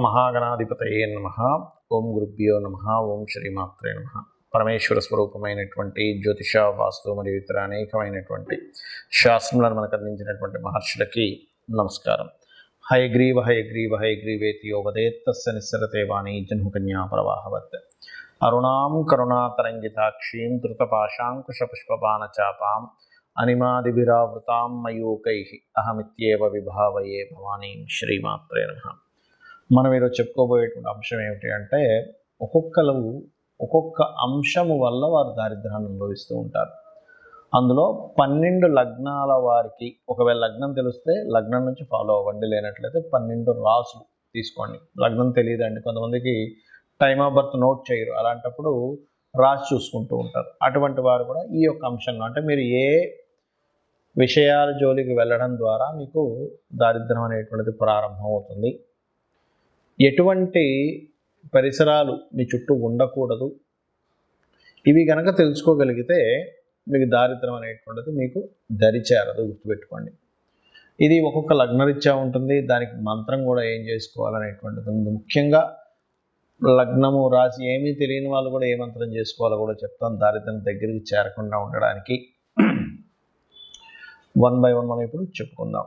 మహాగణాధిపతయే నమః. ఓం గురుభ్యో నమః. ఓం శ్రీమాత్రే నమః. పరమేశ్వర స్వరూపమైనటువంటి జ్యోతిష, వాస్తు మరియు ఇతర అనేకమైనటువంటి శాస్త్రములను మనకు అందించినటువంటి మహర్షులకి నమస్కారం. హయగ్రీవ హయగ్రీవ హయగ్రీవేతి యో వదేత్తస్య నిస్సరతే వాణి జన్మకన్యా ప్రవాహవత్. అరుణాం కరుణాతరంగితాక్షీం ధృతపాశాంకుశపుష్పబాణచాపాం అనిమాదిభిరావృతాం మయూకైః అహమిత్యేవ విభావయే భవానీం. శ్రీమాత్రే నమః. మనం ఈరోజు చెప్పుకోబోయేటువంటి అంశం ఏమిటి అంటే, ఒక్కొక్క అంశము వల్ల వారు దారిద్ర్యాన్ని అనుభవిస్తూ ఉంటారు. అందులో 12 లగ్నాల వారికి, ఒకవేళ లగ్నం తెలిస్తే లగ్నం నుంచి ఫాలో అవ్వండి, లేనట్లయితే 12 రాసులు తీసుకోండి. లగ్నం తెలియదండి, కొంతమందికి టైమ్ ఆఫ్ బర్త్ నోట్ చేయరు, అలాంటప్పుడు రాసి చూసుకుంటూ ఉంటారు. అటువంటి వారు కూడా ఈ యొక్క అంశంలో, అంటే మీరు ఏ విషయాల జోలికి వెళ్ళడం ద్వారా మీకు దారిద్ర్యం అనేటువంటిది ప్రారంభం అవుతుంది, ఎటువంటి పరిసరాలు మీ చుట్టూ ఉండకూడదు, ఇవి కనుక తెలుసుకోగలిగితే మీకు దారిద్ర్యం అనేటువంటిది మీకు దరిచేరదు. గుర్తుపెట్టుకోండి. ఇది ఒక్కొక్క లగ్నరీత్యా ఉంటుంది, దానికి మంత్రం కూడా ఏం చేసుకోవాలనేటువంటిది ఉంది. ముఖ్యంగా లగ్నము రాసి ఏమీ తెలియని వాళ్ళు కూడా ఏ మంత్రం చేసుకోవాలో కూడా చెప్తాను, దారిద్ర్యం దగ్గరికి చేరకుండా ఉండడానికి. 1 by 1 మనం ఇప్పుడు చెప్పుకుందాం.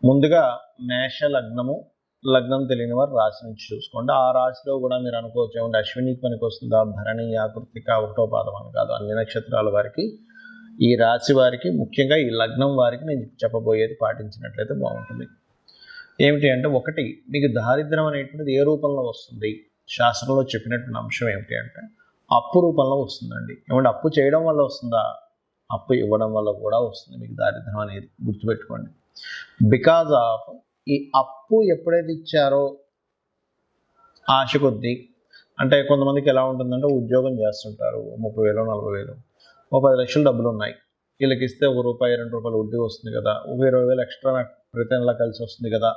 ముందుగా మేష లగ్నము. లగ్నం తెలియని వారు రాశి నుంచి చూసుకోండి. ఆ రాశిలో కూడా మీరు అనుకోవచ్చు, ఏమంటే అశ్వినికి పనికి వస్తుందా, భరణి, కృత్తిక, 1వ పాదం అని కాదు, అన్ని నక్షత్రాల వారికి, ఈ రాశి వారికి, ముఖ్యంగా ఈ లగ్నం వారికి నేను చెప్పబోయేది పాటించినట్లయితే బాగుంటుంది. ఏమిటి అంటే, ఒకటి, మీకు దారిద్ర్యం అనేటువంటిది ఏ రూపంలో వస్తుంది? శాస్త్రంలో చెప్పినటువంటి అంశం ఏమిటి అంటే, అప్పు రూపంలో వస్తుందండి. ఏమంటే అప్పు చేయడం వల్ల వస్తుందా? అప్పు ఇవ్వడం వల్ల కూడా వస్తుంది మీకు దారిద్ర్యం అనేది. గుర్తుపెట్టుకోండి. బికాజ్ ఆఫ్ ఈ అప్పు ఎప్పుడైతే ఇచ్చారో ఆశ కొద్దీ, అంటే కొంతమందికి ఎలా ఉంటుందంటే, ఉద్యోగం చేస్తుంటారు, 30,000 40,000, 10 లక్షలు డబ్బులు ఉన్నాయి, వీళ్ళకి ఇస్తే ₹1 ₹2 వడ్డీ వస్తుంది కదా, 20,000 ఎక్స్ట్రా నాకు ప్రతి నెల కలిసి వస్తుంది కదా,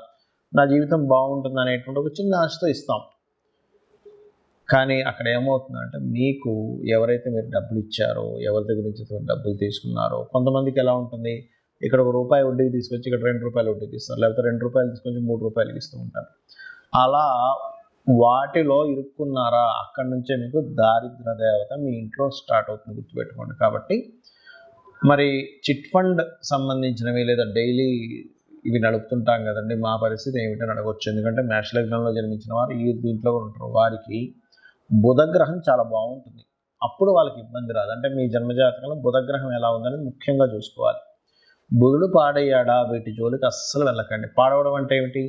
నా జీవితం బాగుంటుంది అనేటువంటి ఒక చిన్న ఆశతో ఇస్తాం. కానీ అక్కడ ఏమవుతుందంటే, మీకు ఎవరైతే మీరు డబ్బులు ఇచ్చారో, ఎవరి దగ్గర నుంచి డబ్బులు తీసుకున్నారో, కొంతమందికి ఎలా ఉంటుంది, ఇక్కడ ₹1 వడ్డీకి తీసుకొచ్చి ఇక్కడ ₹2 వడ్డీకి ఇస్తారు, లేకపోతే ₹2 తీసుకొచ్చి ₹3 ఇస్తూ ఉంటారు. అలా వాటిలో ఇరుక్కున్నారా, అక్కడి నుంచే మీకు దారిద్ర దేవత మీ ఇంట్లో స్టార్ట్ అవుతుంది. గుర్తుపెట్టుకోండి. కాబట్టి మరి చిట్ ఫండ్ సంబంధించినవి, లేదా డైలీ ఇవి నడుపుతుంటాం కదండి, మా పరిస్థితి ఏమిటని అడగవచ్చు. ఎందుకంటే మేష లగ్నంలో జన్మించిన వారు ఈ దీంట్లో కూడా ఉంటారు. వారికి బుధగ్రహం చాలా బాగుంటుంది, అప్పుడు వాళ్ళకి ఇబ్బంది రాదు. అంటే మీ జన్మజాతకంలో బుధగ్రహం ఎలా ఉందని ముఖ్యంగా చూసుకోవాలి. బుధుడు పాడయ్యాడా, వీటి జోలికి అస్సలు వెళ్ళకండి. పాడవడం అంటే ఏమిటి?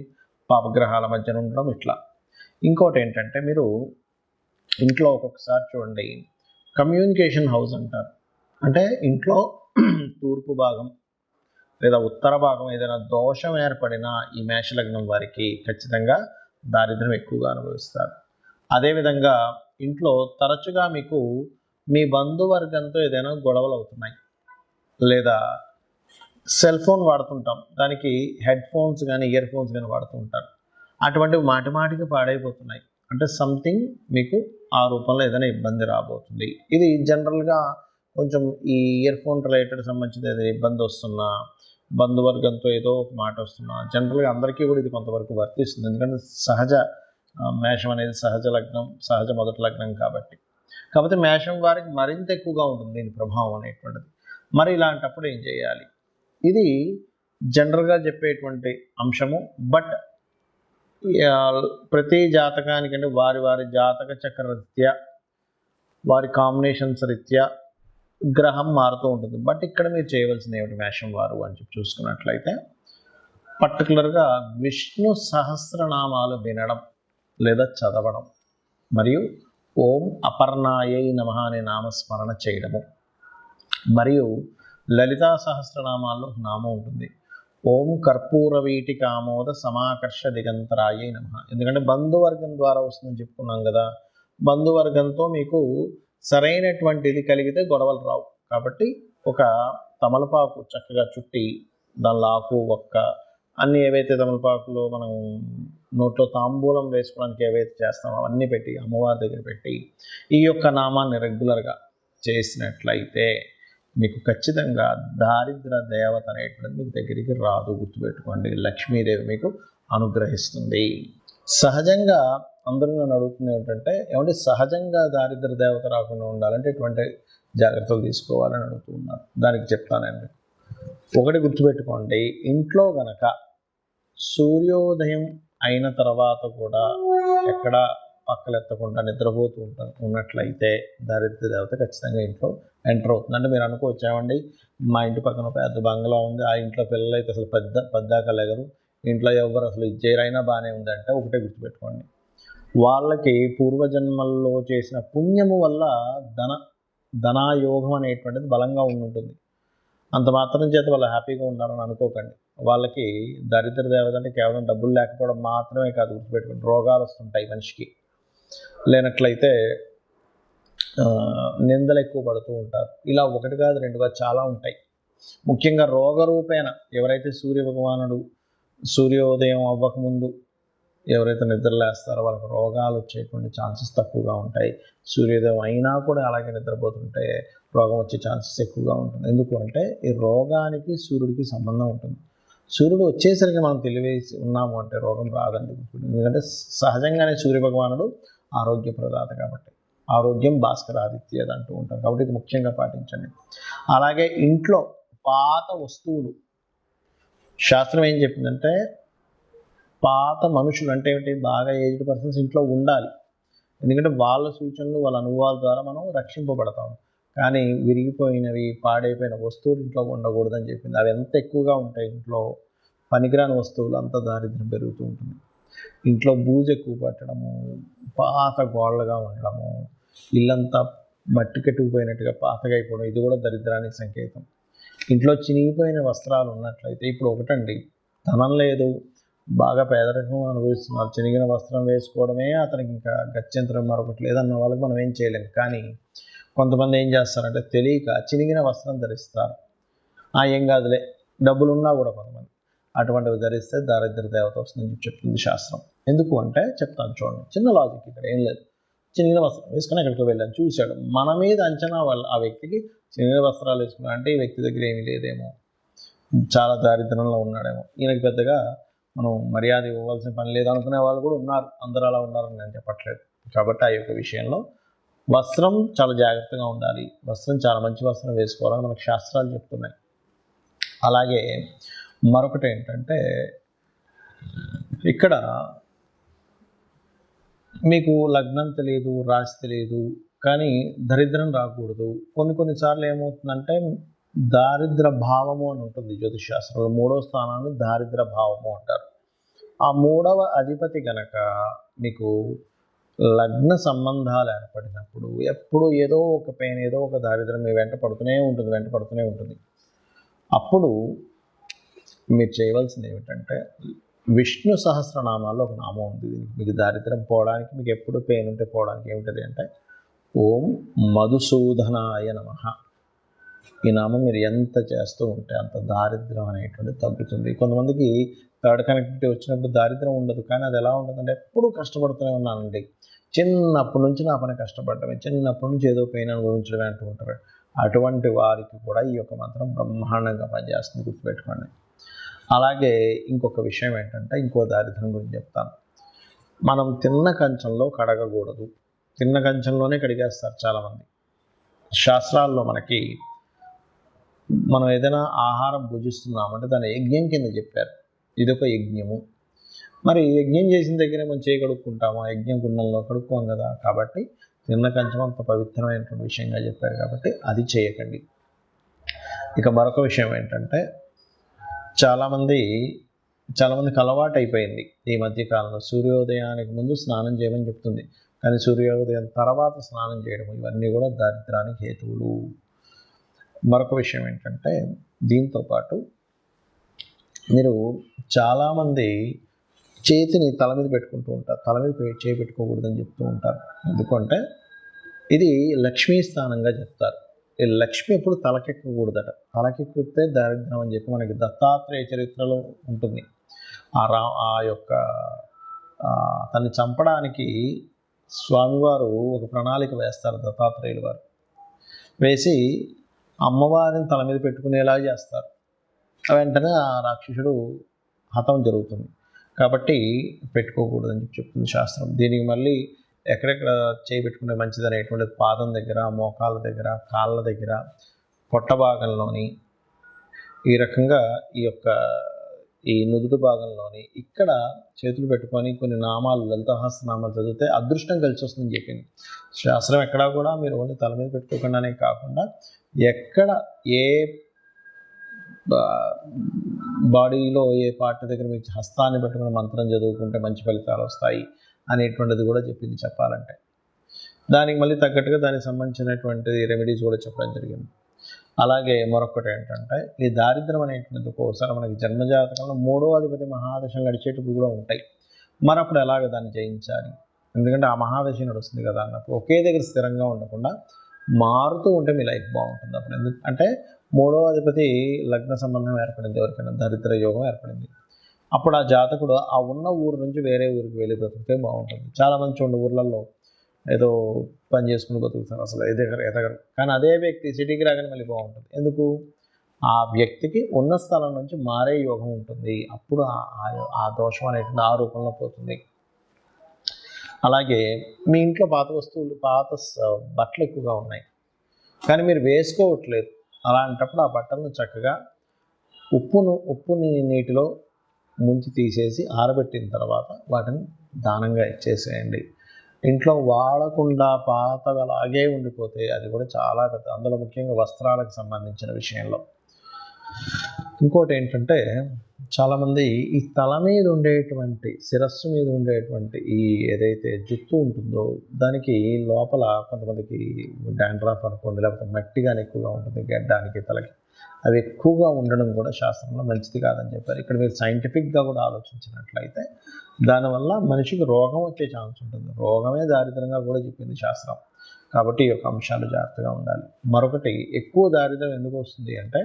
పాపగ్రహాల మధ్యన ఉండడం, ఇట్లా. ఇంకోటి ఏంటంటే, మీరు ఇంట్లో ఒక్కొక్కసారి చూడండి, కమ్యూనికేషన్ హౌస్ అంటారు. అంటే ఇంట్లో తూర్పు భాగం లేదా ఉత్తర భాగం ఏదైనా దోషం ఏర్పడినా ఈ మేషలగ్నం వారికి ఖచ్చితంగా దారిద్ర్యం ఎక్కువగా అనుభవిస్తారు. అదేవిధంగా ఇంట్లో తరచుగా మీకు మీ బంధువర్గంతో ఏదైనా గొడవలు అవుతున్నాయి, లేదా సెల్ ఫోన్ వాడుతుంటాం, దానికి హెడ్ ఫోన్స్ కానీ ఇయర్ ఫోన్స్ కానీ వాడుతూ ఉంటారు, అటువంటివి మాటిమాటికి పాడైపోతున్నాయి, అంటే సంథింగ్ మీకు ఆ రూపంలో ఏదైనా ఇబ్బంది రాబోతుంది. ఇది జనరల్గా కొంచెం ఈ ఇయర్ ఫోన్ రిలేటెడ్ సంబంధించిన ఏదైనా ఇబ్బంది వస్తున్నా, బంధువర్గంతో ఏదో ఒక మాట వస్తున్నా, జనరల్గా అందరికీ కూడా ఇది కొంతవరకు వర్తిస్తుంది. ఎందుకంటే సహజ మేషం అనేది సహజ లగ్నం, సహజ మొదటి లగ్నం కాబట్టి మేషం వారికి మరింత ఎక్కువగా ఉంటుంది దీని ప్రభావం అనేటువంటిది. మరి ఇలాంటప్పుడు ఏం చేయాలి? ఇది జనరల్గా చెప్పేటువంటి అంశము. బట్ ప్రతి జాతకానికంటే వారి వారి జాతక చక్ర రీత్యా, వారి కాంబినేషన్స్ రీత్యా గ్రహం మారుతూ ఉంటుంది. బట్ ఇక్కడ మీరు చేయవలసింది ఏమిటి మేషం వారు అని చెప్పి చూసుకున్నట్లయితే, పర్టికులర్గా విష్ణు సహస్రనామాలు వినడం లేదా చదవడం, మరియు ఓం అపర్ణాయై నమః అనే నామస్మరణ చేయడము, మరియు లలితా సహస్రనామాల్లో నామం ఉంటుంది, ఓం కర్పూర వీటి కామోద సమాకర్ష దిగంతరాయై నమః. ఎందుకంటే బంధువర్గం ద్వారా వస్తుందని చెప్పుకున్నాం కదా, బంధువర్గంతో మీకు సరైనటువంటిది కలిగితే గొడవలు రావు. కాబట్టి ఒక తమలపాకు చక్కగా చుట్టి, దానిలో ఆకు, ఒక్క, అన్నీ ఏవైతే తమలపాకులో మనం నోట్లో తాంబూలం వేసుకోవడానికి ఏవైతే చేస్తామో అవన్నీ పెట్టి అమ్మవారి దగ్గర పెట్టి ఈ యొక్క నామాన్ని రెగ్యులర్గా చేసినట్లయితే మీకు ఖచ్చితంగా దారిద్ర దేవత అనేటువంటిది మీకు దగ్గరికి రాదు. గుర్తుపెట్టుకోండి. లక్ష్మీదేవి మీకు అనుగ్రహిస్తుంది. సహజంగా అందరూ నన్ను అడుగుతుంది ఏంటంటే, ఏమంటే సహజంగా దారిద్ర దేవత రాకుండా ఉండాలంటే ఎటువంటి జాగ్రత్తలు తీసుకోవాలని అడుగుతూ ఉన్నారు. దానికి చెప్తానండి. ఒకటి గుర్తుపెట్టుకోండి, ఇంట్లో గనక సూర్యోదయం అయిన తర్వాత కూడా ఎక్కడ పక్కలెత్తకుండా నిద్రపోతూ ఉన్నట్లయితే దారిద్ర దేవత ఖచ్చితంగా ఇంట్లో ఎంటర్ అవుతుంది. అంటే మీరు అనుకోవచ్చు, ఏమండి మా ఇంటి పక్కన పెద్ద బంగ్లా ఉంది, ఆ ఇంట్లో పిల్లలు అయితే అసలు పెద్దాక లెగరు, ఇంట్లో ఎవరు అసలు ఇచ్చేరైనా బాగానే ఉంది అంటే ఒకటే గుర్తుపెట్టుకోండి, వాళ్ళకి పూర్వజన్మల్లో చేసిన పుణ్యము వల్ల ధనాయోగం అనేటువంటిది బలంగా ఉంటుంది. అంత మాత్రం చేత వాళ్ళు హ్యాపీగా ఉండాలని అనుకోకండి. వాళ్ళకి దరిద్ర దేవత అంటే కేవలం డబ్బులు లేకపోవడం మాత్రమే కాదు, గుర్తుపెట్టుకోండి, రోగాలు వస్తుంటాయి మనిషికి. లేనట్లయితే నిందలు ఎక్కువ పడుతూ ఉంటారు. ఇలా ఒకటి కాదు రెండు కాదు చాలా ఉంటాయి. ముఖ్యంగా రోగరూపేణ ఎవరైతే సూర్య భగవానుడు సూర్యోదయం అవ్వకముందు ఎవరైతే నిద్రలేస్తారో వాళ్ళకి రోగాలు వచ్చేటువంటి ఛాన్సెస్ తక్కువగా ఉంటాయి. సూర్యోదయం అయినా కూడా అలాగే నిద్రపోతుంటే రోగం వచ్చే ఛాన్సెస్ ఎక్కువగా ఉంటుంది. ఎందుకు అంటే ఈ రోగానికి సూర్యుడికి సంబంధం ఉంటుంది. సూర్యుడు వచ్చేసరికి మనం తెలివేసి ఉన్నాము అంటే రోగం రాదండి. ఎందుకంటే సహజంగానే సూర్య భగవానుడు ఆరోగ్య ప్రదాత కాబట్టి, ఆరోగ్యం భాస్కరాదిత్యది అంటూ ఉంటారు కాబట్టి ఇది ముఖ్యంగా పాటించండి. అలాగే ఇంట్లో పాత వస్తువులు, శాస్త్రం ఏం చెప్పిందంటే పాత మనుషులు అంటే ఏంటి, బాగా ఏజ్డ్ పర్సన్స్ ఇంట్లో ఉండాలి. ఎందుకంటే వాళ్ళ సూచనలు వాళ్ళ అనుభవాల ద్వారా మనం రక్షింపబడతాం. కానీ విరిగిపోయినవి పాడైపోయిన వస్తువులు ఇంట్లో ఉండకూడదని చెప్పింది. అవి ఎంత ఎక్కువగా ఉంటాయి ఇంట్లో, పనికిరాని వస్తువులు అంత దారిద్ర్యం పెరుగుతూ ఉంటుంది. ఇంట్లో బూజు ఎక్కువ పట్టడము, పాత గోళ్ళగా ఉండడము, ఇల్లంతా మట్టి కట్టుకుపోయినట్టుగా పాతగా అయిపోవడం, ఇది కూడా దరిద్రానికి సంకేతం. ఇంట్లో చినిగిపోయిన వస్త్రాలు ఉన్నట్లయితే, ఇప్పుడు ఒకటండి, ధనం లేదు, బాగా పేదరికం అనుభవిస్తున్నారు, చినిగిన వస్త్రం వేసుకోవడమే అతనికి ఇంకా గత్యంతరం మరొకటి లేదన్న వాళ్ళకి మనం ఏం చేయలేము. కానీ కొంతమంది ఏం చేస్తారంటే తెలియక చినిగిన వస్త్రం ధరిస్తారు. ఏం కాదులే, డబ్బులు ఉన్నా కూడా కొంతమంది అటువంటివి ధరిస్తే దారిద్ర దేవత వస్తుందని చెప్తుంది శాస్త్రం. ఎందుకు అంటే చెప్తాను చూడండి, చిన్న లాజిక్ ఇక్కడ ఏం లేదు. చినిగిన వస్త్రం వేసుకుని ఎక్కడికి వెళ్ళాను, చూశాడు, మన మీద అంచనా వాళ్ళు ఆ వ్యక్తికి చినిగిన వస్త్రాలు వేసుకున్నా అంటే ఈ వ్యక్తి దగ్గర ఏమీ లేదేమో, చాలా దారిద్రంలో ఉన్నాడేమో, ఈయనకి పెద్దగా మనం మర్యాద ఇవ్వవలసిన పని లేదు అనుకునే వాళ్ళు కూడా ఉన్నారు. అందరూ అలా ఉన్నారని నేను చెప్పట్లేదు. కాబట్టి ఆ యొక్క విషయంలో వస్త్రం చాలా జాగ్రత్తగా ఉండాలి. వస్త్రం చాలా మంచి వస్త్రం వేసుకోవాలని మనకు శాస్త్రాలు చెప్తున్నాయి. అలాగే మరొకటి ఏంటంటే, ఇక్కడ మీకు లగ్నం తెలియదు, రాశి తెలియదు, కానీ దరిద్రం రాకూడదు. కొన్నిసార్లు ఏమవుతుందంటే దారిద్ర భావము అని ఉంటుంది జ్యోతిష్ శాస్త్రంలో. 3వ స్థానాన్ని దారిద్ర భావము అంటారు. ఆ 3వ అధిపతి గనక మీకు లగ్న సంబంధాలు ఏర్పడినప్పుడు ఎప్పుడు ఏదో ఒక పెయిన్, ఏదో ఒక దారిద్రం మీ వెంట పడుతూనే ఉంటుంది. అప్పుడు మీరు చేయవలసింది ఏమిటంటే, విష్ణు సహస్రనామాల్లో ఒక నామం ఉంది. మీకు దారిద్రం పోవడానికి, మీకు ఎప్పుడు పెయిన్ ఉంటే పోవడానికి ఏమిటది అంటే ఓం మధుసూదనాయ నమః. ఈ నామం మీరు ఎంత చేస్తూ ఉంటే అంత దారిద్రం అనేటువంటి తగ్గుతుంది. కొంతమందికి థర్డ్ కనెక్టివిటీ వచ్చినప్పుడు దారిద్రం ఉండదు, కానీ అది ఎలా ఉంటుందంటే ఎప్పుడూ కష్టపడుతూనే ఉన్నానండి, చిన్నప్పటి నుంచి నా పని కష్టపడటమే, చిన్నప్పటి నుంచి ఏదో పెయిన్ అనుభవించడమే అంటూ ఉంటారు. అటువంటి వారికి కూడా ఈ యొక్క మంత్రం బ్రహ్మాండంగా పనిచేస్తుంది, గుర్తుపెట్టుకోండి. అలాగే ఇంకొక విషయం ఏంటంటే, ఇంకో దారిద్రం గురించి చెప్తాను. మనం తిన్న కంచంలో కడగకూడదు. తిన్న కంచంలోనే కడిగేస్తారు చాలామంది. శాస్త్రాల్లో మనకి మనం ఏదైనా ఆహారం భుజిస్తున్నామంటే దాన్ని యజ్ఞం కింద చెప్పారు. ఇదొక యజ్ఞము. మరి యజ్ఞం చేసిన దగ్గరే మనం చేయి కడుక్కుంటామా? యజ్ఞం కుండంలో కడుక్కోం కదా. కాబట్టి తిన్న కంచం అంత పవిత్రమైనటువంటి విషయంగా చెప్పారు కాబట్టి అది చేయకండి. ఇక మరొక విషయం ఏంటంటే, చాలామందికి అలవాటు అయిపోయింది ఈ మధ్యకాలంలో సూర్యోదయానికి ముందు స్నానం చేయమని చెప్తుంది, కానీ సూర్యోదయం తర్వాత స్నానం చేయడం, ఇవన్నీ కూడా దారిద్రానికి హేతువులు. మరొక విషయం ఏంటంటే, దీంతోపాటు మీరు చాలామంది చేతిని తల మీద పెట్టుకుంటూ ఉంటారు, తల మీద చేయి పెట్టుకోకూడదని చెప్తూ ఉంటారు. ఎందుకంటే ఇది లక్ష్మీ స్థానంగా చెప్తారు. ఈ లక్ష్మి ఎప్పుడు తలకెక్కకూడదట. తలకెక్కితే దారిద్రం అని చెప్పి మనకి దత్తాత్రేయ చరిత్రలో ఉంటుంది. ఆ యొక్క తన్ని చంపడానికి స్వామివారు ఒక ప్రణాళిక వేస్తారు, దత్తాత్రేయులు వారు వేసి అమ్మవారిని తల మీద పెట్టుకునేలా చేస్తారు. వెంటనే ఆ రాక్షసుడు హతం జరుగుతుంది. కాబట్టి పెట్టుకోకూడదని చెప్తుంది శాస్త్రం. దీనికి మళ్ళీ ఎక్కడెక్కడ చేయి పెట్టుకుంటే మంచిది అనేటువంటిది పాదం దగ్గర, మోకాళ్ళ దగ్గర, కాళ్ళ దగ్గర, పొట్ట భాగంలోని, ఈ రకంగా ఈ నుదుటి భాగంలోని ఇక్కడ చేతులు పెట్టుకొని కొన్ని నామాలు, లలిత సహస్రనామాలు చదివితే అదృష్టం కలిసి వస్తుందని చెప్పింది శాస్త్రం. ఎక్కడా కూడా మీరు ఓన్లీ తల మీద పెట్టుకోకుండానే కాకుండా ఎక్కడ ఏ బాడీలో ఏ పార్ట్ దగ్గర మీకు హస్తాన్ని పెట్టుకుని మంత్రం చదువుకుంటే మంచి ఫలితాలు వస్తాయి అనేటువంటిది కూడా చెప్పింది చెప్పాలంటే. దానికి మళ్ళీ తగ్గట్టుగా దానికి సంబంధించినటువంటి రెమెడీస్ కూడా చెప్పడం జరిగింది. అలాగే మరొకటి ఏంటంటే ఈ దారిద్ర్యం అనేటువంటిది ఒక్కోసారి మనకి జన్మజాతకంలో 3వ అధిపతి మహాదశలు నడిచేటప్పుడు కూడా ఉంటాయి. మరి అప్పుడు ఎలాగ దాన్ని జయించాలి? ఎందుకంటే ఆ మహాదశ నడుస్తుంది కదా అన్నప్పుడు ఒకే దగ్గర స్థిరంగా ఉండకుండా మారుతూ ఉంటే మీ లైఫ్ బాగుంటుంది. అప్పుడు ఎందుకంటే 3వ అధిపతి లగ్న సంబంధం ఏర్పడింది, ఎవరికైనా దరిద్ర యోగం ఏర్పడింది. అప్పుడు ఆ జాతకుడు ఆ ఉన్న ఊరు నుంచి వేరే ఊరికి వెళ్ళి బ్రతికితే బాగుంటుంది. చాలామంది చూడండి ఊర్లలో ఏదో పని చేసుకుని బతుకుతారు, అసలు ఎదగరు. కానీ అదే వ్యక్తి సిటీకి రాగానే మళ్ళీ బాగుంటుంది. ఎందుకు? ఆ వ్యక్తికి ఉన్న స్థలం నుంచి మారే యోగం ఉంటుంది. అప్పుడు ఆ దోషం అనేటువంటి ఆ రూపంలో పోతుంది. అలాగే మీ ఇంట్లో పాత వస్తువులు, పాత బట్టలు ఎక్కువగా ఉన్నాయి కానీ మీరు వేసుకోవట్లేదు. అలాంటప్పుడు ఆ బట్టలను చక్కగా ఉప్పుని నీటిలో ముంచి తీసేసి ఆరబెట్టిన తర్వాత వాటిని దానంగా ఇచ్చేసేయండి. ఇంట్లో వాడకుండా పాతగా అలాగే ఉండిపోతే అది కూడా చాలా పెద్ద, అందులో ముఖ్యంగా వస్త్రాలకు సంబంధించిన విషయంలో. ఇంకోటి ఏంటంటే చాలామంది ఈ తల మీద ఉండేటువంటి, శిరస్సు మీద ఉండేటువంటి ఈ ఏదైతే జుట్టు ఉంటుందో దానికి లోపల కొంతమందికి డాండ్రఫ్ అనుకోండి, లేకపోతే మట్టి కానీ ఎక్కువగా ఉంటుంది గడ్డానికి, తలకి. అవి ఎక్కువగా ఉండడం కూడా శాస్త్రంలో మంచిది కాదని చెప్పారు. ఇక్కడ మీరు సైంటిఫిక్గా కూడా ఆలోచించినట్లయితే దానివల్ల మనిషికి రోగం వచ్చే ఛాన్స్ ఉంటుంది. రోగమే దారిద్రంగా కూడా చెప్పింది శాస్త్రం. కాబట్టి ఈ యొక్క అంశాలు జాగ్రత్తగా ఉండాలి. మరొకటి, ఎక్కువ దారిద్రం ఎందుకు వస్తుంది అంటే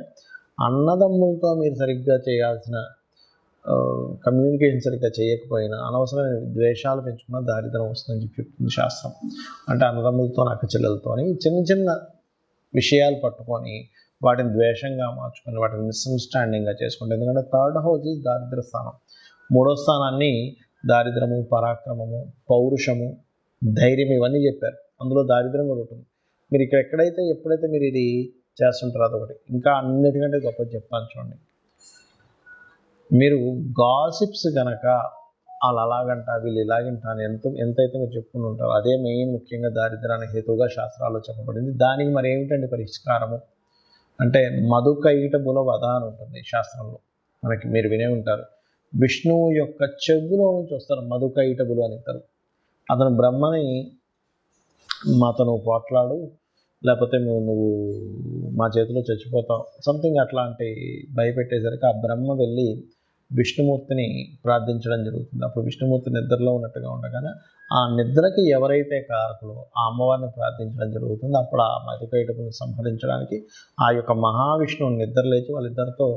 అన్నదమ్ములతో మీరు సరిగ్గా చేయాల్సిన కమ్యూనికేషన్ సరిగ్గా చేయకపోయినా అనవసరమైన ద్వేషాలు పెంచుకున్న దారిద్రం వస్తుందని చెప్తుంది శాస్త్రం. అంటే అన్నదమ్ములతో, అక్క చెల్లెలతోని చిన్న చిన్న విషయాలు పట్టుకొని వాటిని ద్వేషంగా మార్చుకొని వాటిని మిస్అండర్స్టాండింగ్గా చేసుకుంటాం. ఎందుకంటే 3rd హౌస్ ఈజ్ దారిద్ర స్థానం. 3వ స్థానాన్ని దారిద్రము, పరాక్రమము, పౌరుషము, ధైర్యం ఇవన్నీ చెప్పారు. అందులో దారిద్రం కూడా ఉంటుంది. మీరు ఇక్కడ ఎప్పుడైతే మీరు ఇది చేస్తుంటారో అదొకటి. ఇంకా అన్నిటికంటే గొప్పది చెప్తాను చూడండి. మీరు గాసిప్స్ కనుక వాళ్ళు అలాగంట వీళ్ళు ఇలాగంట అని ఎంతైతే మీరు చెప్పుకుని ఉంటారో అదే మెయిన్ ముఖ్యంగా దారిద్రానికి హేతువుగా శాస్త్రాల్లో చెప్పబడింది. దానికి మరి ఏమిటండి పరిష్కారము అంటే మధుకైటబుల వధ అని ఉంటుంది శాస్త్రంలో. మనకి మీరు వినే ఉంటారు. విష్ణువు యొక్క చెవులో నుంచి వస్తారు మధుకైటబులు అని అంటారు. అతను బ్రహ్మని మాతో నువ్వు పోట్లాడు, లేకపోతే నువ్వు మా చేతిలో చచ్చిపోతావు, సంథింగ్ అట్లాంటి భయపెట్టేసరికి ఆ బ్రహ్మ వెళ్ళి విష్ణుమూర్తిని ప్రార్థించడం జరుగుతుంది. అప్పుడు విష్ణుమూర్తి నిద్రలో ఉన్నట్టుగా ఉండగానే ఆ నిద్రకి ఎవరైతే కారకులో ఆ అమ్మవారిని ప్రార్థించడం జరుగుతుంది. అప్పుడు ఆ మధుకైటబులను సంహరించడానికి ఆ యొక్క మహావిష్ణువుని నిద్ర లేచి వాళ్ళిద్దరితో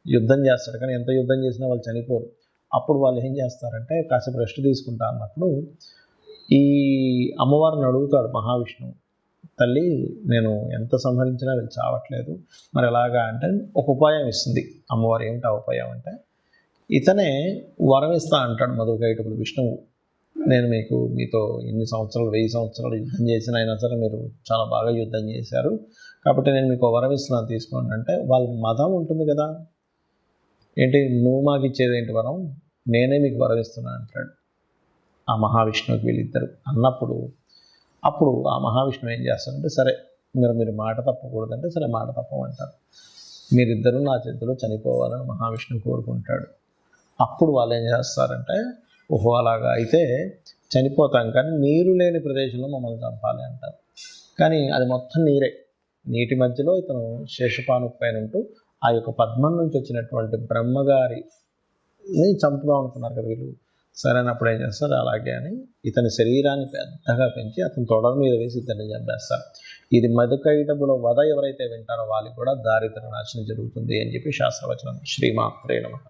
యుద్ధం చేస్తాడు. కానీ ఎంత యుద్ధం చేసినా వాళ్ళు చనిపోరు. అప్పుడు వాళ్ళు ఏం చేస్తారంటే కాసేపు రెస్ట్ తీసుకుంటా అన్నప్పుడు ఈ అమ్మవారిని అడుగుతాడు మహావిష్ణువు, తల్లి నేను ఎంత సంహరించినా వీళ్ళు చావట్లేదు, మరి ఎలాగా అంటే ఒక ఉపాయం ఇస్తుంది అమ్మవారు. ఏమిటి ఆ ఉపాయం అంటే, ఇతనే వరం ఇస్తా అంటాడు మధుకైటబులు విష్ణువు. నేను మీతో ఎన్ని సంవత్సరాలు 1000 సంవత్సరాలు యుద్ధం చేసిన అయినా సరే మీరు చాలా బాగా యుద్ధం చేశారు, కాబట్టి నేను మీకు వరం ఇస్తున్నాను తీసుకోండి అంటే, వాళ్ళ మతం ఉంటుంది కదా, ఏంటి నువ్వు మాకు ఇచ్చేది ఏంటి వరం, నేనే మీకు వరం ఇస్తున్నాను అంటాడు ఆ మహావిష్ణువుకి వీళ్ళిద్దరు అన్నప్పుడు. అప్పుడు ఆ మహావిష్ణువు ఏం చేస్తారంటే, సరే మీరు మాట తప్పకూడదంటే సరే మాట తప్పమంటారు. మీరిద్దరూ నా చేతిలో చనిపోవాలని మహావిష్ణువు కోరుకుంటాడు. అప్పుడు వాళ్ళు ఏం చేస్తారంటే, ఓహో అలాగా అయితే చనిపోతాం కానీ నీరు లేని ప్రదేశంలో మమ్మల్ని చంపాలి అంటారు. కానీ అది మొత్తం నీరే. నీటి మధ్యలో ఇతను శేషపాను పైన ఉంటూ ఆ యొక్క పద్మం నుంచి వచ్చినటువంటి బ్రహ్మగారిని చంపుదాం అనుకున్నారు కదా వీళ్ళు. సరైనప్పుడు ఏం చేస్తారు, అలాగే అని ఇతని శరీరాన్ని పెద్దగా పెంచి అతని తొడల మీద వేసి ఇతన్ని చంపేస్తారు. ఇది మధుకైటబుల వధ ఎవరైతే వింటారో వాళ్ళకి కూడా దారిద్ర నాశనం జరుగుతుంది అని చెప్పి శాస్త్రవచనం. శ్రీమాత్రే నమః.